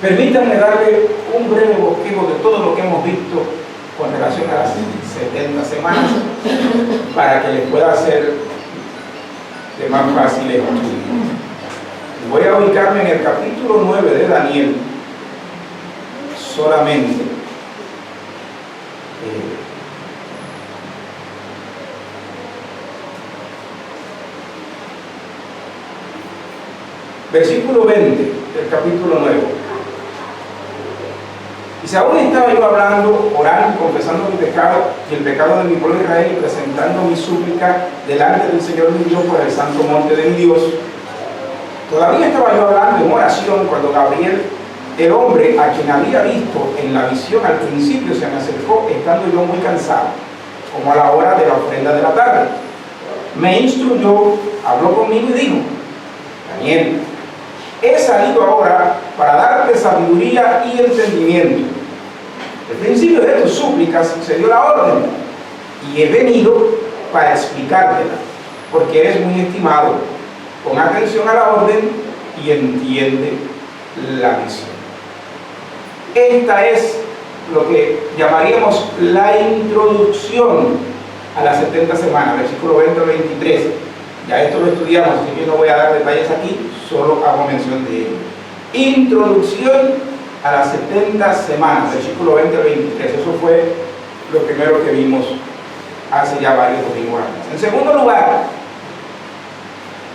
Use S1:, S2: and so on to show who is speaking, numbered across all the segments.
S1: Permítanme darle un breve bosquejo de todo lo que hemos visto con relación a las 70 semanas para que les pueda ser de más fácil estudio. Voy a ubicarme en el capítulo 9 de Daniel solamente. Versículo 20 del capítulo 9. Dice: aún estaba yo hablando, orando y confesando mi pecado y el pecado de mi pueblo Israel, y presentando mi súplica delante del Señor mi Dios por el santo monte de mi Dios. Todavía estaba yo hablando en oración cuando Gabriel, el hombre a quien había visto en la visión al principio, se me acercó, estando yo muy cansado, como a la hora de la ofrenda de la tarde. Me instruyó, habló conmigo y dijo: Daniel, he salido ahora para darte sabiduría y entendimiento. El principio de tus súplicas se dio la orden, y he venido para explicártela, porque eres muy estimado. Pon atención a la orden y entiende la visión. Esta es lo que llamaríamos la introducción a las 70 semanas, versículo 20 al 23. Ya esto lo estudiamos, así que no voy a dar detalles aquí, solo hago mención de ello. Introducción a las 70 semanas, versículo 20 al 23. Eso fue lo primero que vimos hace ya varios domingos atrás. En segundo lugar,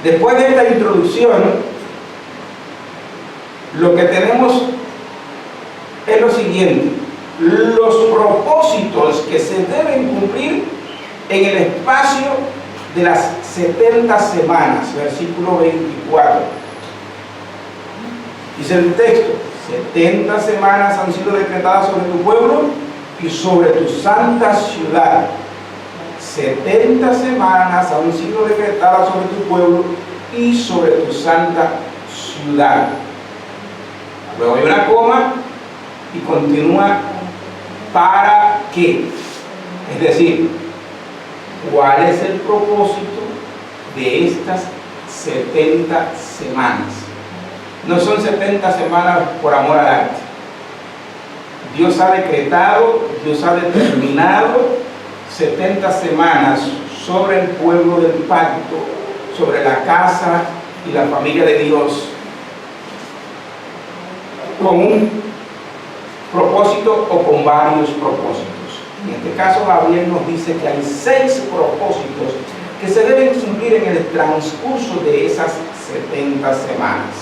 S1: después de esta introducción, lo que tenemos es lo siguiente: los propósitos que se deben cumplir en el espacio de las 70 semanas, versículo 24. Dice el texto: 70 semanas han sido decretadas sobre tu pueblo y sobre tu santa ciudad. 70 semanas han sido decretadas sobre tu pueblo y sobre tu santa ciudad. Luego hay una coma y continúa: ¿para qué? Es decir, ¿cuál es el propósito de estas 70 semanas? No son 70 semanas por amor al arte. Dios ha decretado, Dios ha determinado 70 semanas sobre el pueblo del pacto, sobre la casa y la familia de Dios, con un propósito o con varios propósitos. En este caso, Gabriel nos dice que hay 6 propósitos que se deben cumplir en el transcurso de esas 70 semanas.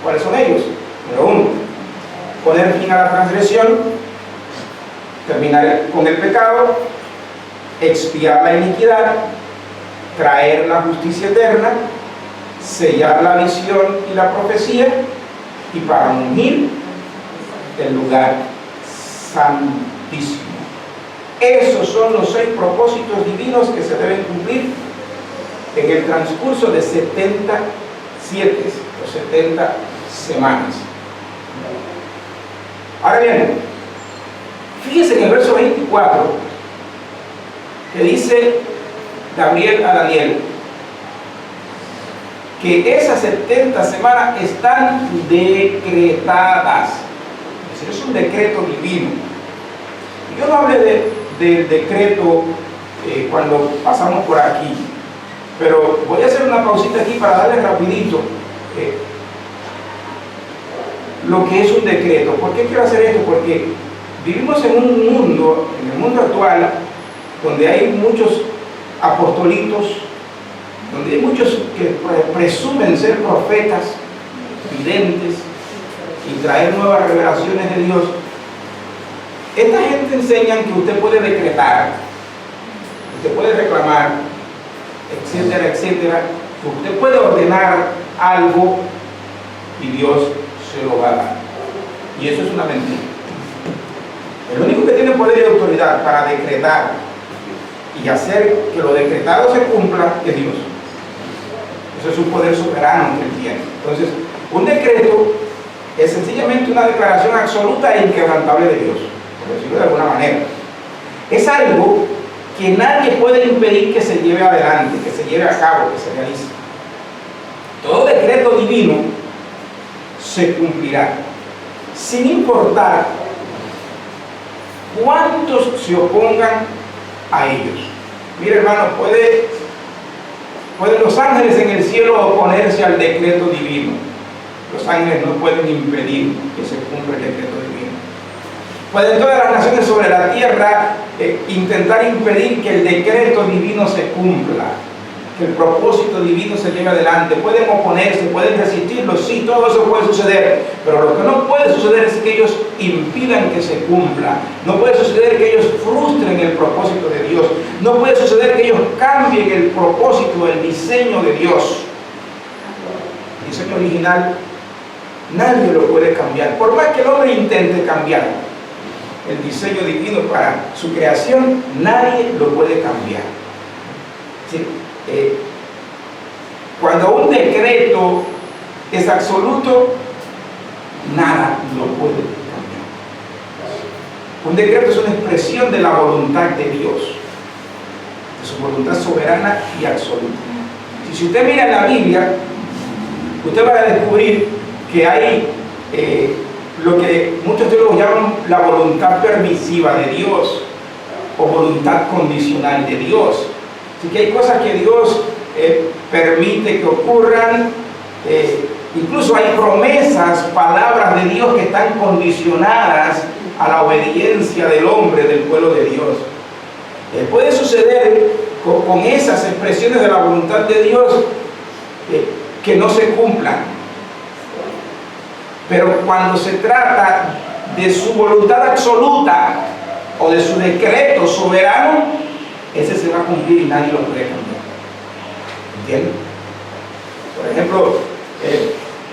S1: ¿Cuáles son ellos? Número 1, poner fin a la transgresión, terminar con el pecado, expiar la iniquidad, traer la justicia eterna, sellar la visión y la profecía, y para ungir el lugar santísimo. Esos son los 6 propósitos divinos que se deben cumplir en el transcurso de 70 semanas. Ahora bien, fíjense en el verso 24 que dice Gabriel a Daniel que esas 70 semanas están decretadas. Es decir, es un decreto divino. Yo no hablé del decreto cuando pasamos por aquí, pero voy a hacer una pausita aquí para darles rapidito lo que es un decreto. ¿Por qué quiero hacer esto? Porque vivimos en un mundo, en el mundo actual, donde hay muchos apostolitos, donde hay muchos que presumen ser profetas, videntes y traer nuevas revelaciones de Dios. Esta gente enseña que usted puede decretar, usted puede reclamar, etcétera, etcétera, que usted puede ordenar algo y Dios se lo va a dar. Y eso es una mentira. El único que tiene poder y autoridad para decretar y hacer que lo decretado se cumpla es Dios. Eso es un poder soberano que Él tiene. Entonces, un decreto es sencillamente una declaración absoluta e inquebrantable de Dios, por decirlo de alguna manera. Es algo que nadie puede impedir que se lleve adelante, que se lleve a cabo, que se realice. Todo decreto divino se cumplirá. sin importar cuántos se opongan a ellos. Mire, hermano, pueden los ángeles en el cielo oponerse al decreto divino. Los ángeles no pueden impedir que se cumpla el decreto divino. Pueden todas las naciones sobre la tierra intentar impedir que el decreto divino se cumpla, que el propósito divino se lleve adelante. Pueden oponerse, pueden resistirlo, sí, todo eso puede suceder, pero lo que no puede suceder es que ellos impidan que se cumpla. No puede suceder que ellos frustren el propósito de Dios. No puede suceder que ellos cambien el propósito, el diseño de Dios. El diseño original nadie lo puede cambiar, por más que el hombre intente cambiar el diseño divino para su creación, nadie lo puede cambiar. ¿Sí? Cuando un decreto es absoluto, nada lo puede cambiar. Un decreto es una expresión de la voluntad de Dios, de su voluntad soberana y absoluta. Si usted mira en la Biblia, usted va a descubrir que hay lo que muchos teólogos llaman la voluntad permisiva de Dios o voluntad condicional de Dios. Así que hay cosas que Dios permite que ocurran, incluso hay promesas, palabras de Dios que están condicionadas a la obediencia del hombre, del pueblo de Dios. Puede suceder con esas expresiones de la voluntad de Dios que no se cumplan. Pero cuando se trata de su voluntad absoluta o de su decreto soberano, ese se va a cumplir y nadie lo puede cambiar. ¿Entienden? Por ejemplo,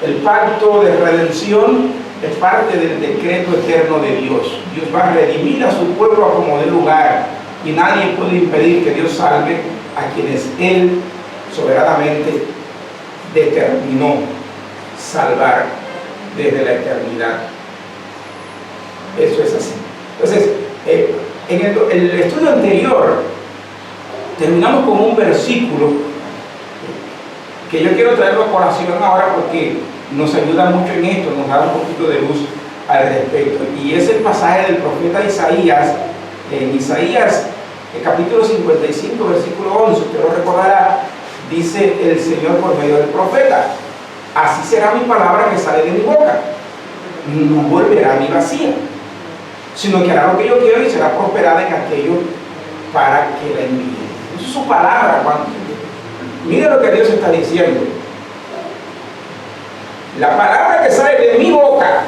S1: el pacto de redención es parte del decreto eterno de Dios. Dios va a redimir a su pueblo a como dé lugar, y nadie puede impedir que Dios salve a quienes Él soberanamente determinó salvar desde la eternidad. Eso es así. Entonces, en el estudio anterior terminamos con un versículo que yo quiero traerlo a colación ahora porque nos ayuda mucho en esto, nos da un poquito de luz al respecto, y es el pasaje del profeta Isaías. En Isaías capítulo 55 versículo 11, usted lo recordará, dice el Señor por medio del profeta: así será mi palabra que sale de mi boca, no volverá a mi vacía, sino que hará lo que yo quiero y será prosperada en aquello para que la envíe. Esa es su palabra. Mire lo que Dios está diciendo: la palabra que sale de mi boca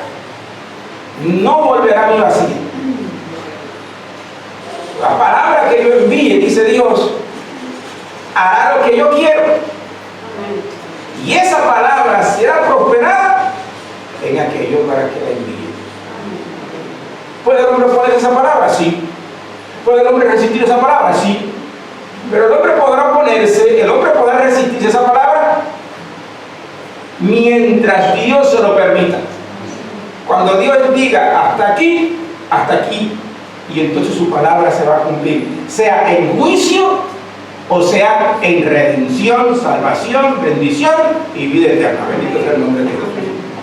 S1: no volverá a mi vacía. La palabra que yo envíe, dice Dios, hará lo que yo quiero. Y esa palabra será prosperada en aquello para que la envíe. ¿Puede el hombre poner esa palabra? Sí. ¿Puede el hombre resistir esa palabra? Sí. Pero el hombre podrá oponerse, el hombre podrá resistir esa palabra mientras Dios se lo permita. Cuando Dios diga hasta aquí, y entonces su palabra se va a cumplir, sea en juicio o sea en redención, salvación, bendición y vida eterna. Bendito sea el nombre de Dios.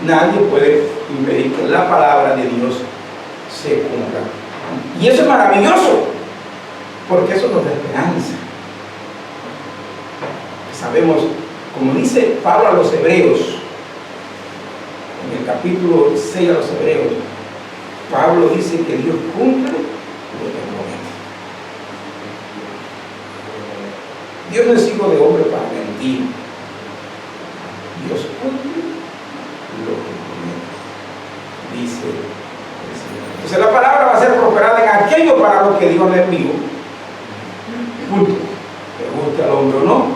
S1: Nadie puede impedir que la palabra de Dios se cumpla. Y eso es maravilloso, porque eso nos da esperanza. Sabemos, como dice Pablo a los Hebreos, en el capítulo 6 a los Hebreos, Pablo dice que Dios cumple lo que promete. Dios no es hijo de hombre para mentir. Dios cumple lo que promete, dice el Señor. Entonces la palabra va a ser prosperada en aquello para lo que Dios le envió. Punto. Que guste al hombre o no,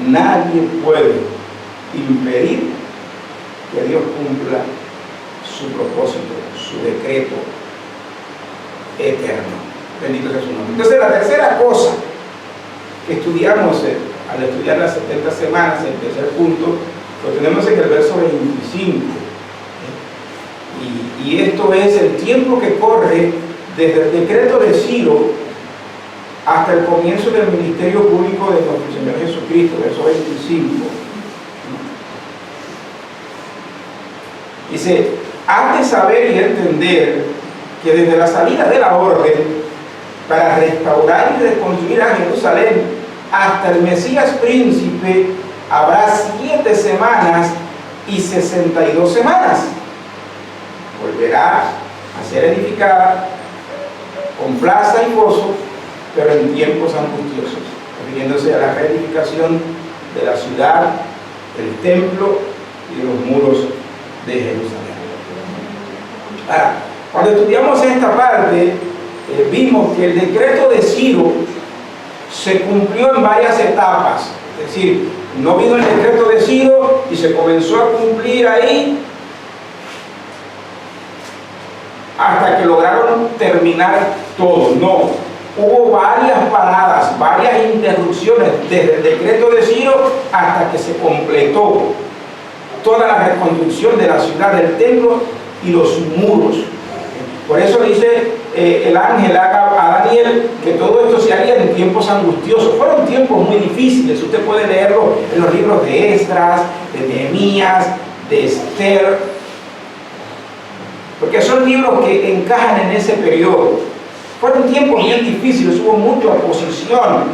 S1: nadie puede impedir que Dios cumpla su propósito, su decreto eterno. Bendito sea su nombre. Entonces, la tercera cosa que estudiamos al estudiar las 70 semanas, el tercer punto, lo tenemos en el verso 25. Y esto es el tiempo que corre desde el decreto de Ciro hasta el comienzo del ministerio público de nuestro Señor Jesucristo, verso 25. Dice: has de saber y entender que desde la salida de la orden para restaurar y reconstruir a Jerusalén hasta el Mesías príncipe habrá 7 semanas y 62 semanas. Volverá a ser edificada con plaza y gozo, pero en tiempos angustiosos, refiriéndose a la reedificación de la ciudad, del templo y de los muros de Jerusalén. Ahora, cuando estudiamos esta parte, vimos que el decreto de Ciro se cumplió en varias etapas. Es decir, no vino el decreto de Ciro y se comenzó a cumplir ahí hasta que lograron terminar todo. No, hubo varias paradas, varias interrupciones desde el decreto de Ciro hasta que se completó toda la reconstrucción de la ciudad, del templo y los muros. Por eso dice el ángel a Daniel que todo esto se haría en tiempos angustiosos. Fueron tiempos muy difíciles. Usted puede leerlo en los libros de Esdras, de Nehemías, de Esther, porque son libros que encajan en ese periodo. Fueron tiempos bien difíciles, hubo mucha oposición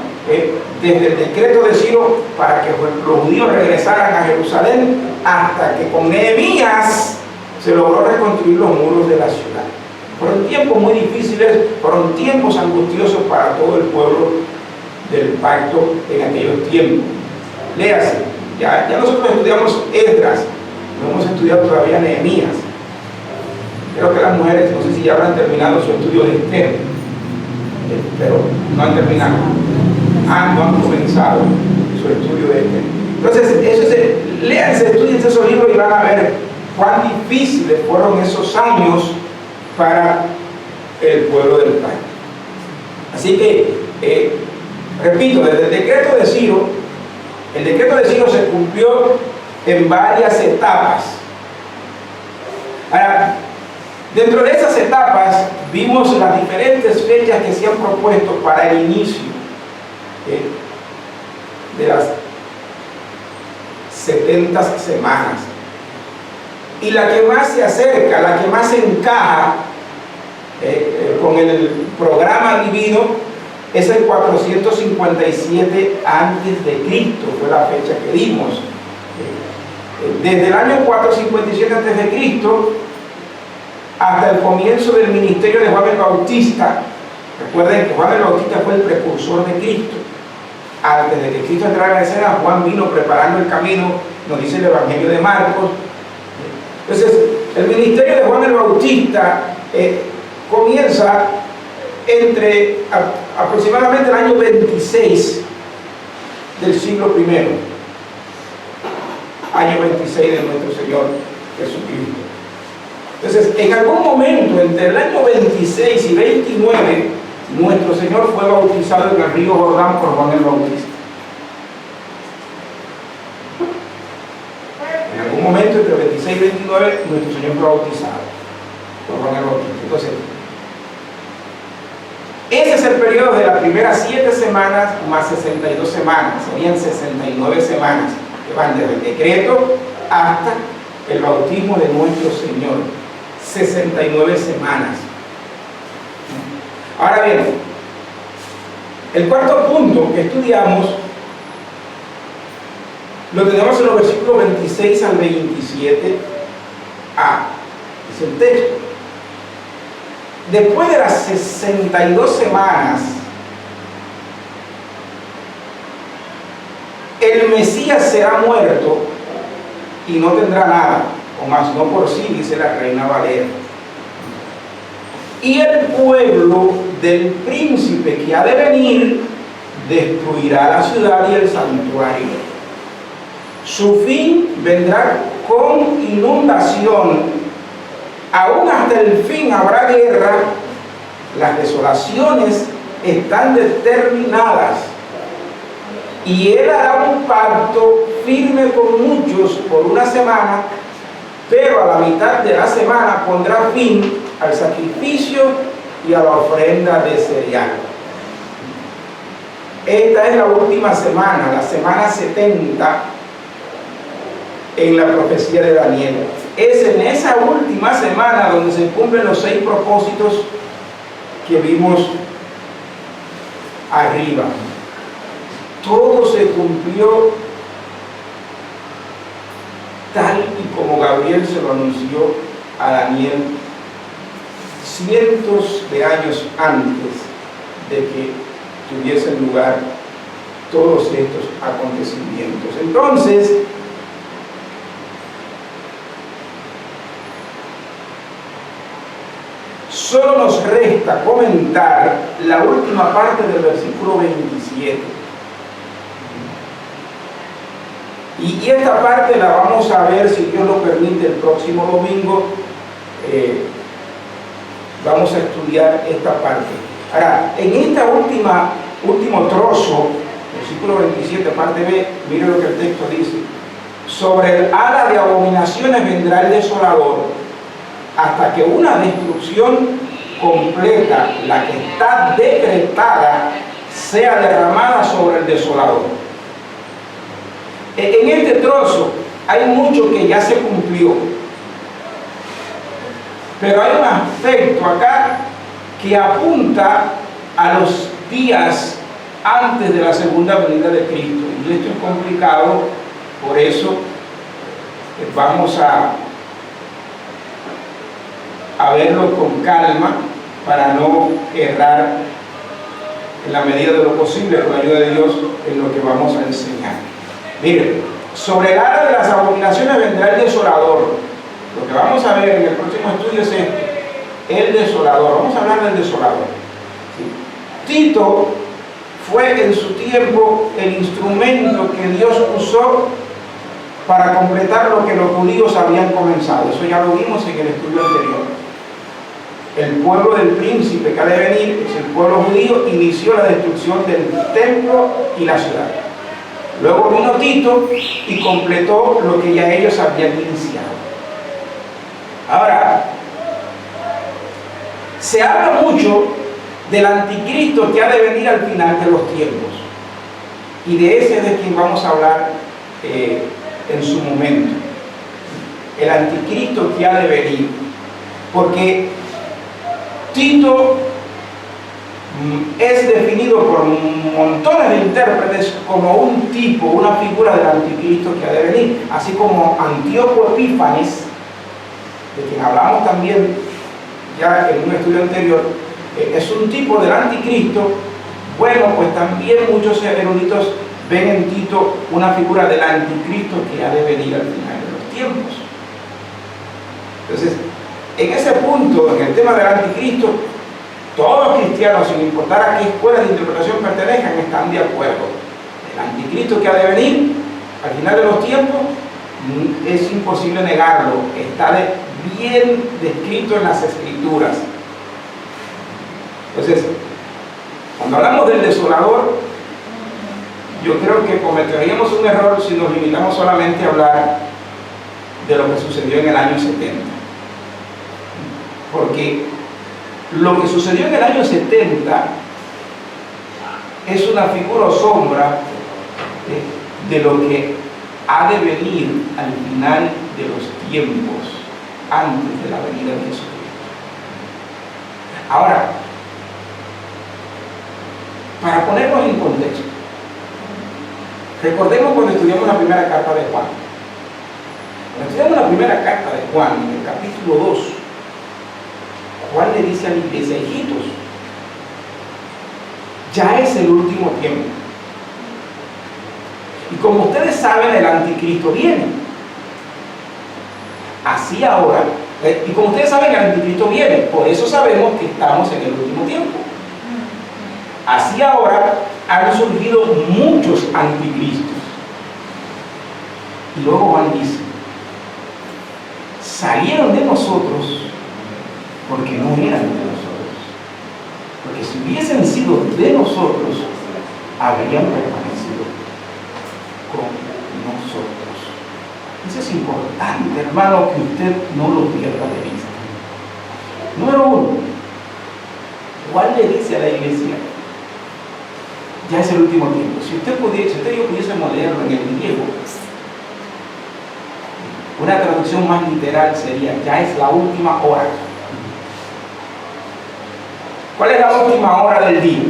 S1: desde el decreto de Ciro para que los judíos regresaran a Jerusalén, hasta que con Nehemías se logró reconstruir los muros de la ciudad. Fueron tiempos muy difíciles, fueron tiempos angustiosos para todo el pueblo del pacto en aquellos tiempos. Léase, ya nosotros estudiamos Esdras, no hemos estudiado todavía Nehemías. Creo que las mujeres, no sé si ya habrán terminado su estudio de Esther, pero no han terminado. No han comenzado su estudio de Esther. Entonces, léanse, estudiense esos libros y van a ver cuán difíciles fueron esos años para el pueblo del pacto. Así que, repito, desde el decreto de Ciro se cumplió en varias etapas. Ahora, dentro de esas etapas vimos las diferentes fechas que se han propuesto para el inicio de las 70 semanas. Y la que más se acerca, la que más se encaja con el programa divino es el 457 antes de Cristo, fue la fecha que dimos. Desde el año 457 antes de Cristo hasta el comienzo del ministerio de Juan el Bautista. Recuerden que Juan el Bautista fue el precursor de Cristo. Antes de que Cristo entrara en escena, Juan vino preparando el camino, nos dice el Evangelio de Marcos. Entonces, el ministerio de Juan el Bautista comienza entre aproximadamente el año 26 del siglo I, año 26 de nuestro Señor Jesucristo. Entonces, en algún momento entre el año 26 y 29, nuestro Señor fue bautizado en el río Jordán por Juan el Bautista. En algún momento entre 26 y 29, nuestro Señor fue bautizado por Juan el Bautista. Entonces, ese es el periodo de las primeras 7 semanas más 62 semanas. Serían 69 semanas que van desde el decreto hasta el bautismo de nuestro Señor. 69 semanas. Ahora bien, el cuarto punto que estudiamos lo tenemos en los versículos 26 al 27a. Es el texto. Después de las 62 semanas, el Mesías será muerto y no tendrá nada, o más no por sí, dice la Reina Valera. Y el pueblo del príncipe que ha de venir destruirá la ciudad y el santuario. Su fin vendrá con inundación. Aún hasta el fin habrá guerra. Las desolaciones están determinadas. Y él hará un pacto firme con muchos por una semana, pero a la mitad de la semana pondrá fin al sacrificio y a la ofrenda de cereal. Esta es la última semana, la semana 70 en la profecía de Daniel. Es en esa esta última semana donde se cumplen los 6 propósitos que vimos arriba. Todo se cumplió tal y como Gabriel se lo anunció a Daniel cientos de años antes de que tuviesen lugar todos estos acontecimientos. Entonces, solo nos resta comentar la última parte del versículo 27. Y esta parte la vamos a ver, si Dios lo permite, el próximo domingo. Vamos a estudiar esta parte. Ahora, en esta último trozo, versículo 27, parte B, mire lo que el texto dice. Sobre el ala de abominaciones vendrá el desolador, hasta que una destrucción completa, la que está decretada, sea derramada sobre el desolador. En este trozo hay mucho que ya se cumplió, pero hay un aspecto acá que apunta a los días antes de la segunda venida de Cristo. Y esto es complicado, por eso vamos a verlo con calma para no errar en la medida de lo posible, con la ayuda de Dios, en lo que vamos a enseñar. Miren, sobre el ala de las abominaciones vendrá el desolador. Lo que vamos a ver en el próximo estudio es el desolador. Vamos a hablar del desolador. Tito fue en su tiempo el instrumento que Dios usó para completar lo que los judíos habían comenzado. Eso ya lo vimos en el estudio anterior. El pueblo del príncipe que ha de venir, es el pueblo judío, inició la destrucción del templo y la ciudad. Luego vino Tito y completó lo que ya ellos habían iniciado. Ahora, se habla mucho del anticristo que ha de venir al final de los tiempos. Y de ese es de quien vamos a hablar en su momento. El anticristo que ha de venir. Porque Tito es definido por montones de intérpretes como un tipo, una figura del anticristo que ha de venir, así como Antíoco Epífanes, de quien hablamos también ya en un estudio anterior, es un tipo del anticristo. Bueno, pues también muchos eruditos ven en Tito una figura del anticristo que ha de venir al final de los tiempos. Entonces, en ese punto, en el tema del anticristo, todos los cristianos, sin importar a qué escuela de interpretación pertenezcan, están de acuerdo. El anticristo que ha de venir al final de los tiempos es imposible negarlo, está bien descrito en las escrituras. Entonces, cuando hablamos del desolador, yo creo que cometeríamos un error si nos limitamos solamente a hablar de lo que sucedió en el año 70. Porque lo que sucedió en el año 70 es una figura o sombra de lo que ha de venir al final de los tiempos, antes de la venida de Jesucristo. Ahora, para ponernos en contexto, recordemos cuando estudiamos la primera carta de Juan. Cuando estudiamos la primera carta de Juan, en el capítulo 2, Juan le dice a la iglesia: hijitos, ya es el último tiempo. Y como ustedes saben, el anticristo viene. Así ahora, y como ustedes saben, el anticristo viene. Por eso sabemos que estamos en el último tiempo. Así ahora han surgido muchos anticristos. Y luego Juan dice: salieron de nosotros porque no eran de nosotros. Porque si hubiesen sido de nosotros, habrían permanecido con nosotros. Eso es importante, hermano, que usted no lo pierda de vista. Número uno, Juan le dice a la iglesia: ya es el último tiempo. Si usted y yo pudiésemos leerlo en el griego, Una traducción más literal sería: ya es la última hora. ¿Cuál es la última hora del día?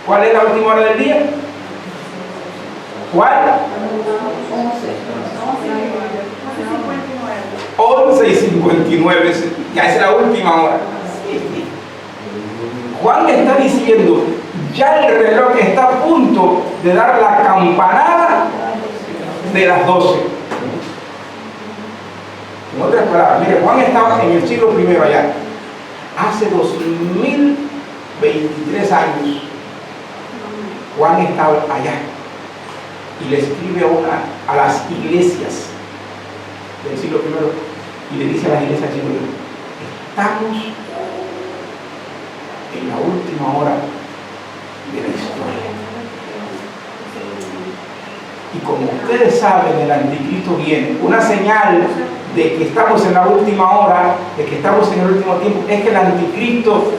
S1: ¿Cuál es la última hora del día? ¿Cuál? 11:59. Ya es la última hora. Juan está diciendo: ya el reloj está a punto de dar la campanada de las 12. En otras palabras, mire, Juan estaba en el siglo I allá. Hace 2023 años, Juan estaba allá y le escribe a las iglesias del siglo I y le dice a las iglesias del siglo I: estamos en la última hora de la historia. Y como ustedes saben, el anticristo viene. Una señal de que estamos en la última hora, de que estamos en el último tiempo, es que el anticristo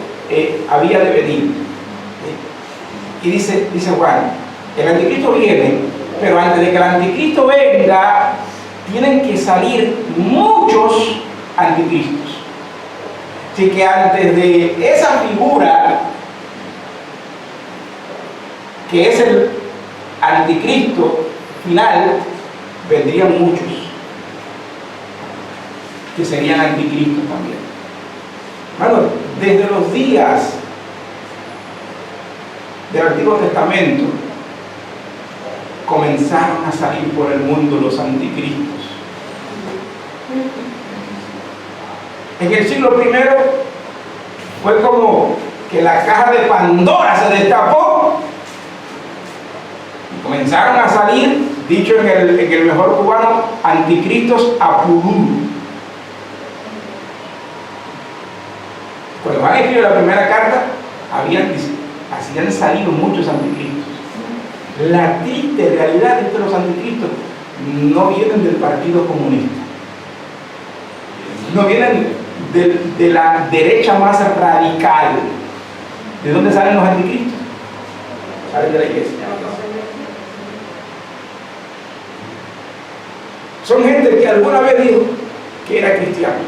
S1: había de venir. Y dice Juan: el anticristo viene, pero antes de que el anticristo venga, tienen que salir muchos anticristos. Así que antes de esa figura, que es el anticristo final, vendrían muchos que serían anticristos también. Bueno, desde los días del Antiguo Testamento comenzaron a salir por el mundo los anticristos. En el siglo I fue como que la caja de Pandora se destapó y comenzaron a salir, dicho en el mejor cubano, anticristos a purú. Cuando Juan escribió la primera carta, hacían salido muchos anticristos. La triste realidad es que los anticristos no vienen del Partido Comunista, no vienen de la derecha más radical. ¿De dónde salen los anticristos? Salen de la iglesia. Son gente que alguna vez dijo que era cristiano.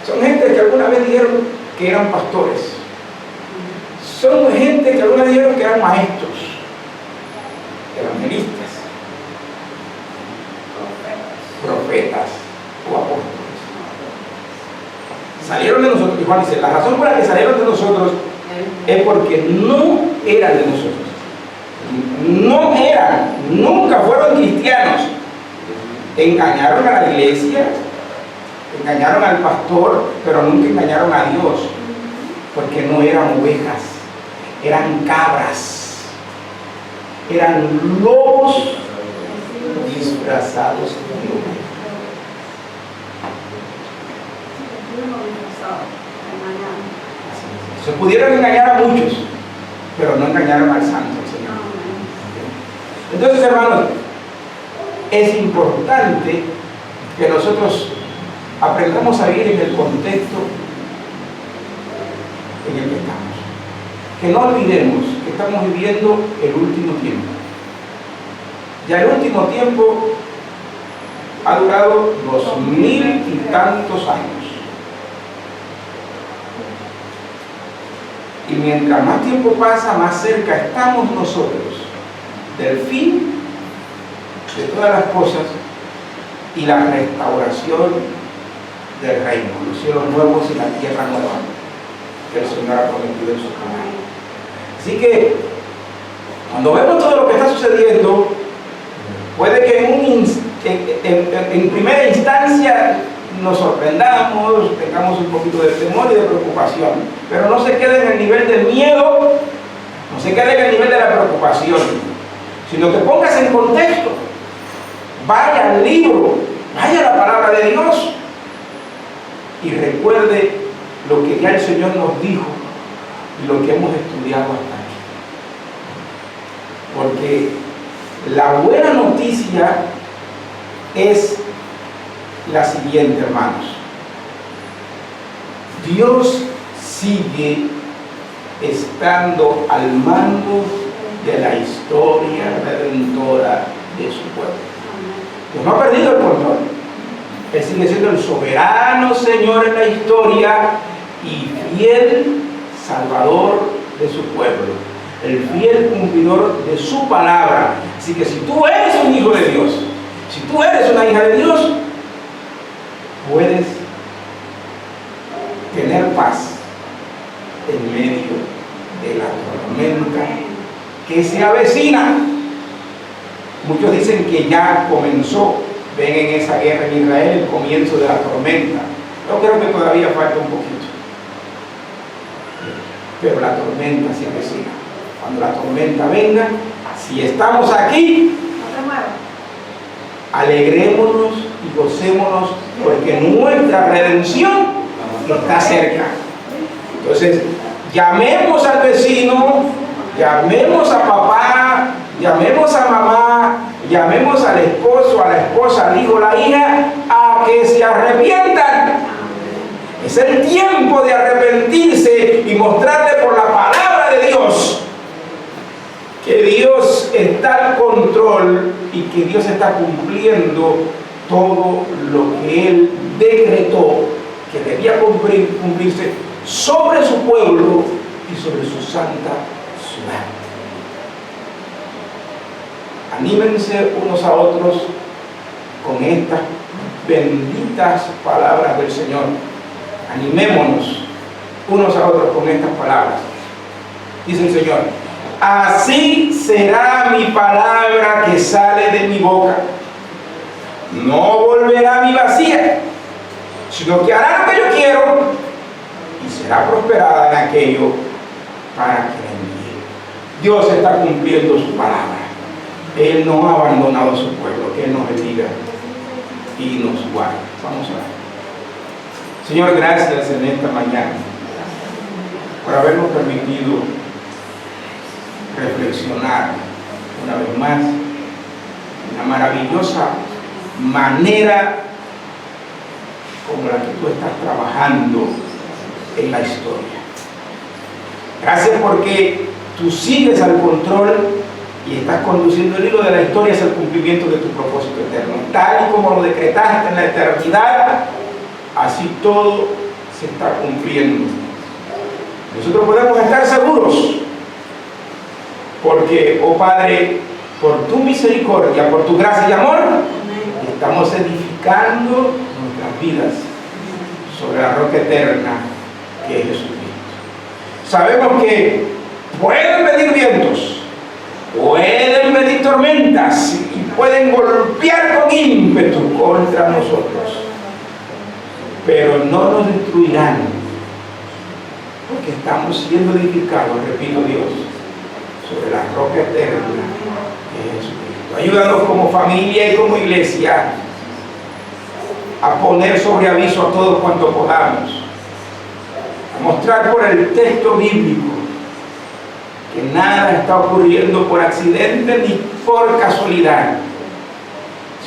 S1: Son gente que alguna vez dijeron que eran pastores. Son gente que alguna vez dijeron que eran maestros, evangelistas, profetas o apóstoles. Salieron de nosotros. Y Juan dice: la razón por la que salieron de nosotros es porque no eran de nosotros. No eran, nunca fueron cristianos. Engañaron a la iglesia, engañaron al pastor, pero nunca engañaron a Dios, porque no eran ovejas, eran cabras, eran lobos disfrazados de ovejas. Se pudieron engañar a muchos, pero no engañaron al santo, al Señor. Entonces, hermanos, es importante que nosotros aprendamos a vivir en el contexto en el que estamos. Que no olvidemos que estamos viviendo el último tiempo. Ya el último tiempo ha durado 2000 y tantos años. Y mientras más tiempo pasa, más cerca estamos nosotros del fin de todas las cosas y la restauración del reino, los cielos nuevos y la tierra nueva que el Señor ha prometido en su palabra. Así que cuando vemos todo lo que está sucediendo, puede que en primera instancia nos sorprendamos, tengamos un poquito de temor y de preocupación, pero no se quede en el nivel del miedo, no se quede en el nivel de la preocupación, sino que pongas en contexto. Vaya al libro, vaya a la palabra de Dios y recuerde lo que ya el Señor nos dijo y lo que hemos estudiado hasta aquí. Porque la buena noticia es la siguiente, hermanos. Dios sigue estando al mando de la historia redentora de su pueblo. Dios no ha perdido el control. Él sigue siendo el soberano Señor en la historia y fiel Salvador de su pueblo, el fiel cumplidor de su palabra. Así que si tú eres un hijo de Dios, si tú eres una hija de Dios, puedes tener paz en medio de la tormenta que se avecina. Muchos dicen que ya comenzó, ven en esa guerra en Israel el comienzo de la tormenta. Yo creo que todavía falta un poquito, pero la tormenta se avecina. Cuando la tormenta venga, si estamos aquí, alegrémonos y gocémonos, porque nuestra redención está cerca. Entonces, llamemos al vecino, llamemos a papá, llamemos a mamá, llamemos al esposo, a la esposa, al hijo, a la hija, a que se arrepientan. Es el tiempo de arrepentirse y mostrarle por la palabra de Dios que Dios está al control y que Dios está cumpliendo todo lo que Él decretó que debía cumplirse sobre su pueblo y sobre su santa ciudad. Anímense unos a otros con estas benditas palabras del Señor. Animémonos unos a otros con estas palabras. Dice el Señor: así será mi palabra que sale de mi boca. No volverá a mi vacía, sino que hará lo que yo quiero y será prosperada en aquello para que la envíe. Dios está cumpliendo su palabra. Él no ha abandonado a su pueblo. Que Él nos bendiga y nos guarde. Vamos a ver. Señor, gracias en esta mañana por habernos permitido reflexionar una vez más una maravillosa manera como la que tú estás trabajando en la historia. Gracias porque tú sigues al control y estás conduciendo el hilo de la historia hacia el cumplimiento de tu propósito eterno. Tal y como lo decretaste en la eternidad, así todo se está cumpliendo. Nosotros podemos estar seguros porque, oh Padre, por tu misericordia, por tu gracia y amor, estamos edificando nuestras vidas sobre la roca eterna que es Jesucristo. Sabemos que pueden venir vientos, pueden venir tormentas y pueden golpear con ímpetu contra nosotros, pero no nos destruirán, porque estamos siendo edificados, repito, Dios, sobre la roca eterna que es Jesucristo. Ayúdanos como familia y como iglesia a poner sobre aviso a todos cuanto podamos, a mostrar por el texto bíblico que nada está ocurriendo por accidente ni por casualidad,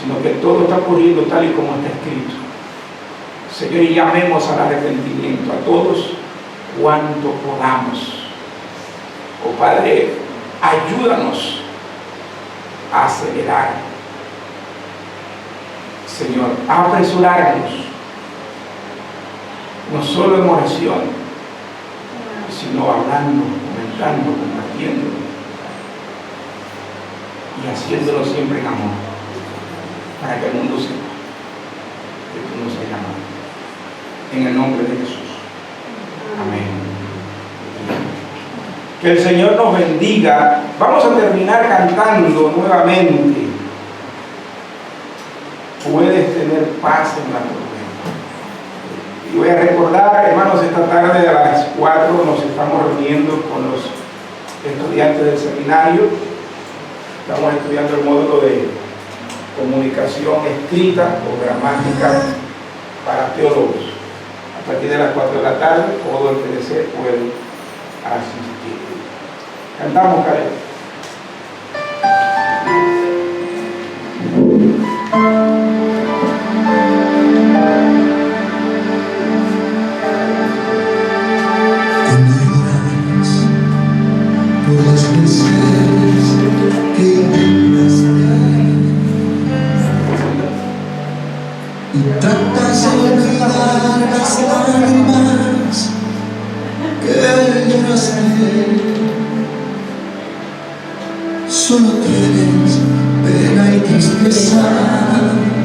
S1: sino que todo está ocurriendo tal y como está escrito. Señor, y llamemos al arrepentimiento a todos cuanto podamos. Oh Padre, ayúdanos a acelerar, Señor, a apresurarnos, no solo en oración, sino hablando, comentando, compartiendo y haciéndolo siempre en amor, para que el mundo sepa que tú nos has llamado. En el nombre de Jesús. Amén. Que el Señor nos bendiga. Vamos a terminar cantando nuevamente. Puedes tener paz en la tormenta. Y voy a recordar, hermanos, esta tarde a las 4 nos estamos reuniendo con los estudiantes del seminario. Estamos estudiando el módulo de comunicación escrita o gramática para teólogos. A partir de las 4 de la tarde, todo el que desee puede asistir. Cantamos, Karen.
S2: y tratas de olvidar las lágrimas que lloraste. Solo tienes pena y tristeza.